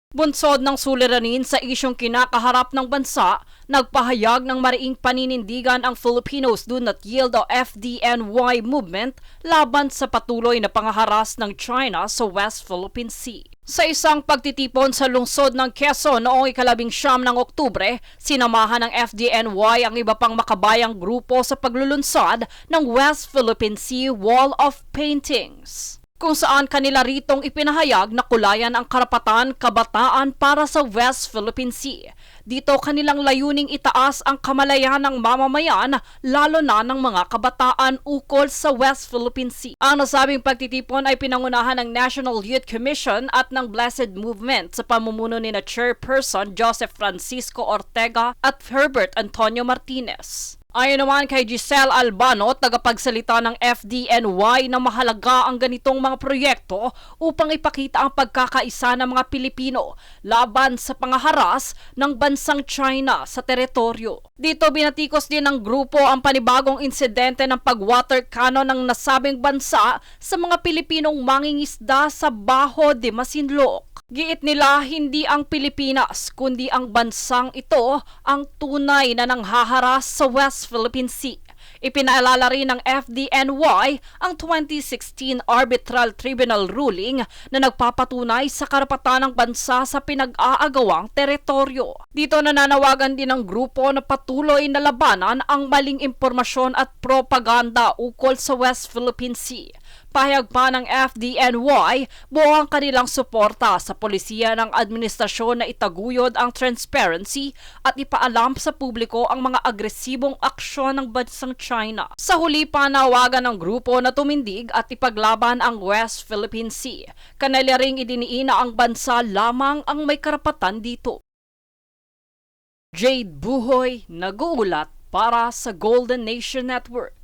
Bunsod ng suliranin sa isyong kinakaharap ng bansa, nagpahayag ng mariing paninindigan ang Filipinos Do Not Yield o FDNY movement laban sa patuloy na pangaharas ng China sa West Philippine Sea. Sa isang pagtitipon sa lungsod ng Quezon noong 19 ng Oktubre, sinamahan ng FDNY ang iba pang makabayang grupo sa paglulunsad ng West Philippine Sea Wall of Paintings, kung saan kanila ritong ipinahayag na kulayan ang karapatan kabataan para sa West Philippine Sea. Dito kanilang layuning itaas ang kamalayan ng mamamayan, lalo na ng mga kabataan ukol sa West Philippine Sea. Ang nasabing pagtitipon ay pinangunahan ng National Youth Commission at ng Blessed Movement sa pamumuno ni na Chairperson Joseph Francisco Ortega at Herbert Antonio Martinez. Ayon naman kay Giselle Albano, tagapagsalita ng FDNY, na mahalaga ang ganitong mga proyekto upang ipakita ang pagkakaisa ng mga Pilipino laban sa pangaharas ng bansang China sa teritoryo. Dito binatikos din ng grupo ang panibagong insidente ng pag-water cannon ng nasabing bansa sa mga Pilipinong mangingisda sa Bajo de Masinloc. Giit nila, hindi ang Pilipinas kundi ang bansang ito ang tunay na nanghaharas sa West Philippine Sea. Ipinaalala rin ng FDNY ang 2016 Arbitral Tribunal ruling na nagpapatunay sa karapatan ng bansa sa pinag-aagawang teritoryo. Dito nananawagan din ng grupo na patuloy na labanan ang maling impormasyon at propaganda ukol sa West Philippine Sea. Pahayag pa ng FDNY, buo ang kanilang suporta sa polisiya ng administrasyon na itaguyod ang transparency at ipaalam sa publiko ang mga agresibong aksyon ng bansang China. Sa huli, panawagan ng grupo na tumindig at ipaglaban ang West Philippine Sea. Kanila ring idiniin na ang bansa lamang ang may karapatan dito. Jade Buhoy, nag-uulat para sa Golden Nation Network.